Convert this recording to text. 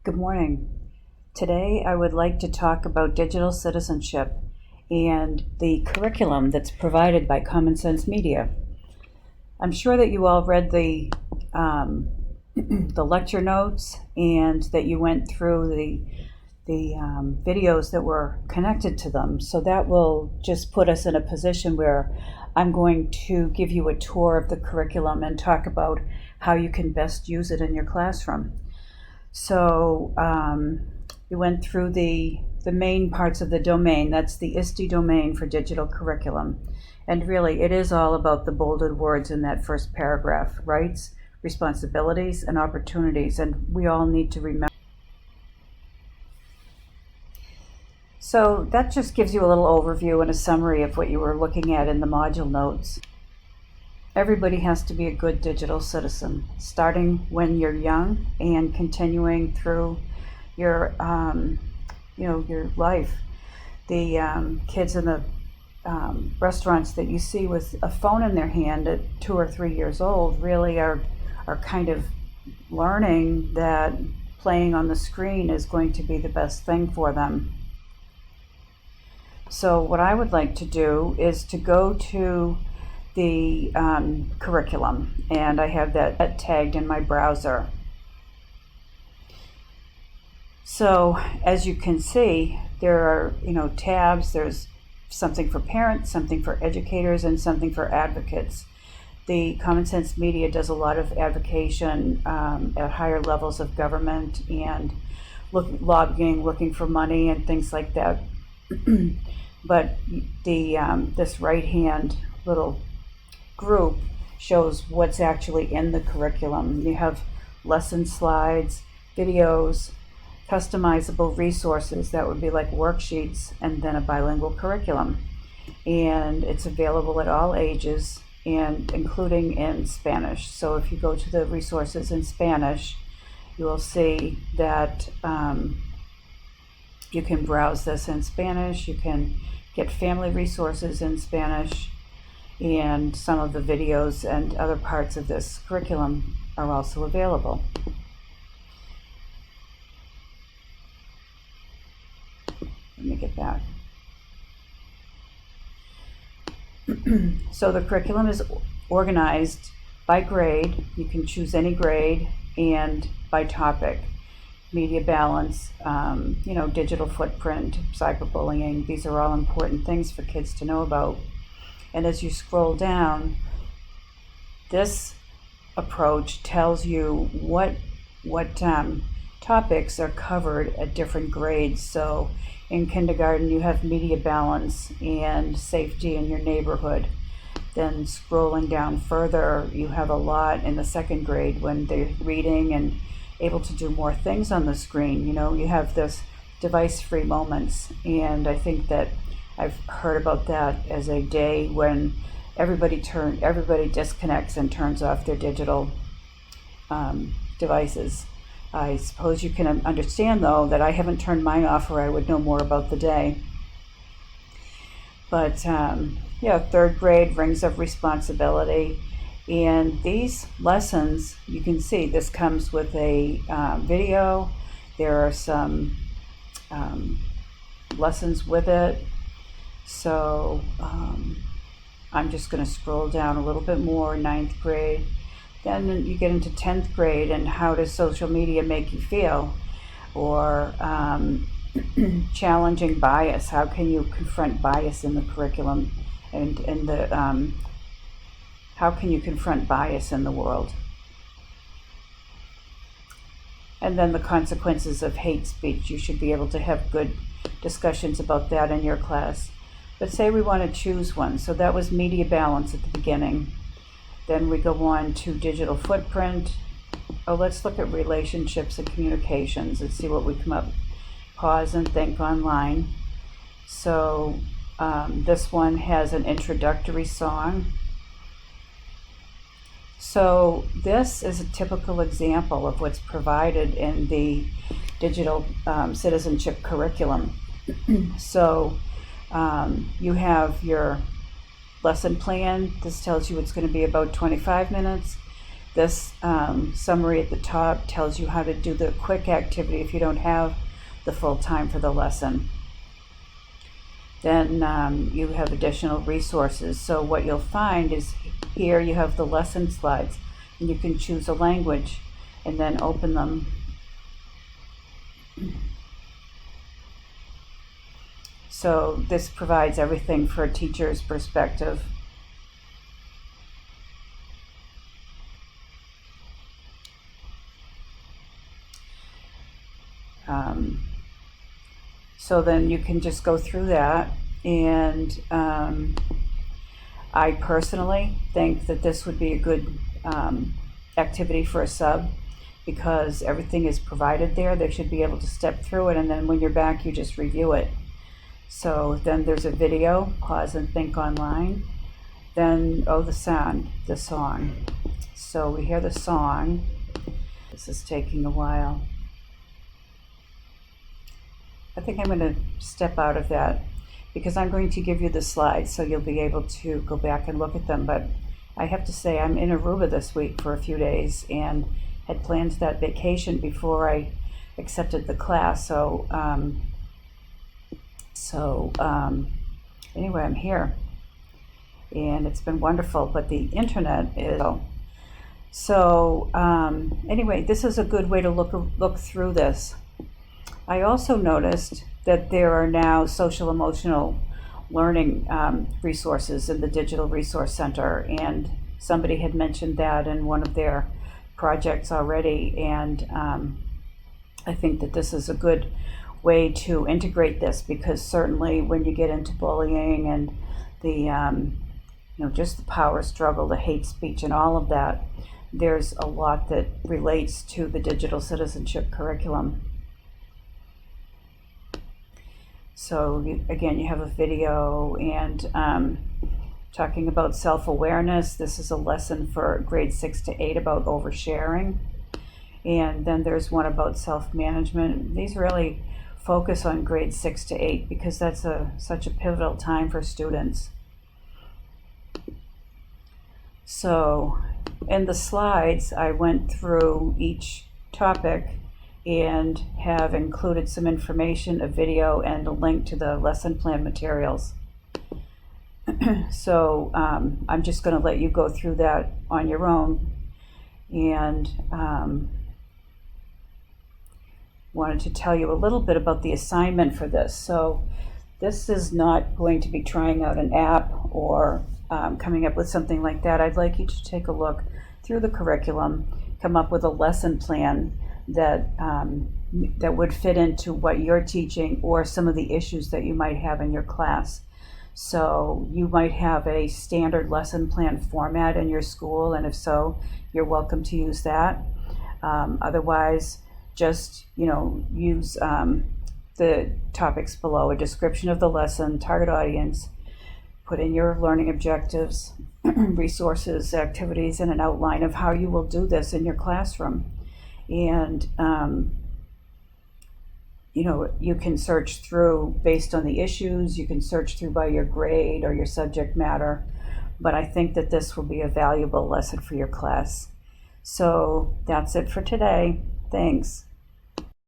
Good morning. Today I would like to talk about digital citizenship and the curriculum that's provided by Common Sense Media. I'm sure that you all read the lecture notes and that you went through the videos that were connected to them. So that will just put us in a position where I'm going to give you a tour of the curriculum and talk about how you can best use it in your classroom. So we went through the main parts of the domain. That's the ISTE domain for digital curriculum. And really, it is all about the bolded words in that first paragraph: rights, responsibilities, and opportunities. And we all need to remember. So that just gives you a little overview and a summary of what you were looking at in the module notes. Everybody has to be a good digital citizen, starting when you're young and continuing through your, your life. The kids in the restaurants that you see with a phone in their hand at 2 or 3 years old really are kind of learning that playing on the screen is going to be the best thing for them. So what I would like to do is to go to the curriculum, and I have that tagged in my browser. So as you can see, there are tabs. There's something for parents, something for educators, and something for advocates. The Common Sense Media does a lot of advocacy at higher levels of government and lobbying, looking for money and things like that. But this right-hand little group shows what's actually in the curriculum. You have lesson slides, videos, customizable resources that would be like worksheets, and then a bilingual curriculum. And it's available at all ages, and including in Spanish. So if you go to the resources in Spanish, you will see that you can browse this in Spanish. You can get family resources in Spanish, and some of the videos and other parts of this curriculum are also available. Let me get back. So the curriculum is organized by grade. You can choose any grade, and by topic: media balance, digital footprint, cyberbullying. These are all important things for kids to know about. And as you scroll down, this approach tells you what topics are covered at different grades. So in kindergarten, you have media balance and safety in your neighborhood. Then scrolling down further, you have a lot in the second grade when they're reading and able to do more things on the screen. You have this device-free moments, and I think that I've heard about that as a day when everybody disconnects and turns off their digital devices. I suppose you can understand, though, that I haven't turned mine off, or I would know more about the day. But third grade, rings of responsibility. And these lessons, you can see this comes with a video. There are some lessons with it. So I'm just going to scroll down a little bit more. 9th grade. Then you get into 10th grade, and how does social media make you feel? Or challenging bias. How can you confront bias in the curriculum, and how can you confront bias in the world? And then the consequences of hate speech. You should be able to have good discussions about that in your class. But say we want to choose one. So that was media balance at the beginning. Then we go on to digital footprint. Let's look at relationships and communications and see what we come up. Pause and think online. So this one has an introductory song. So this is a typical example of what's provided in the digital citizenship curriculum. So you have your lesson plan. This tells you it's going to be about 25 minutes. This summary at the top tells you how to do the quick activity if you don't have the full time for the lesson. Then you have additional resources. So what you'll find is here you have the lesson slides, and you can choose a language and then open them. So this provides everything for a teacher's perspective. So then you can just go through that, and I personally think that this would be a good activity for a sub, because everything is provided there. They should be able to step through it, and then when you're back, you just review it. So then there's a video, pause and think online. Then, the sound, the song. So we hear the song. This is taking a while. I think I'm going to step out of that because I'm going to give you the slides so you'll be able to go back and look at them. But I have to say I'm in Aruba this week for a few days and had planned that vacation before I accepted the class. So anyway, I'm here and it's been wonderful, but the internet is so anyway, this is a good way to look through this. I also noticed that there are now social emotional learning resources in the Digital Resource Center, and somebody had mentioned that in one of their projects already, and I think that this is a good way to integrate this, because certainly when you get into bullying and the just the power struggle, the hate speech and all of that, there's a lot that relates to the digital citizenship curriculum. So again, you have a video and talking about self-awareness. This is a lesson for grades 6 to 8 about oversharing. And then there's one about self-management. These really focus on grades 6 to 8 because that's such a pivotal time for students. So in the slides, I went through each topic and have included some information, a video, and a link to the lesson plan materials. So I'm just going to let you go through that on your own, and wanted to tell you a little bit about the assignment for this. So this is not going to be trying out an app or coming up with something like that. I'd like you to take a look through the curriculum, come up with a lesson plan that would fit into what you're teaching or some of the issues that you might have in your class. So you might have a standard lesson plan format in your school, and if so, you're welcome to use that. Otherwise, just use the topics below: a description of the lesson, target audience, put in your learning objectives, resources, activities, and an outline of how you will do this in your classroom. And you can search through based on the issues. You can search through by your grade or your subject matter, but I think that this will be a valuable lesson for your class. So that's it for today. Thanks.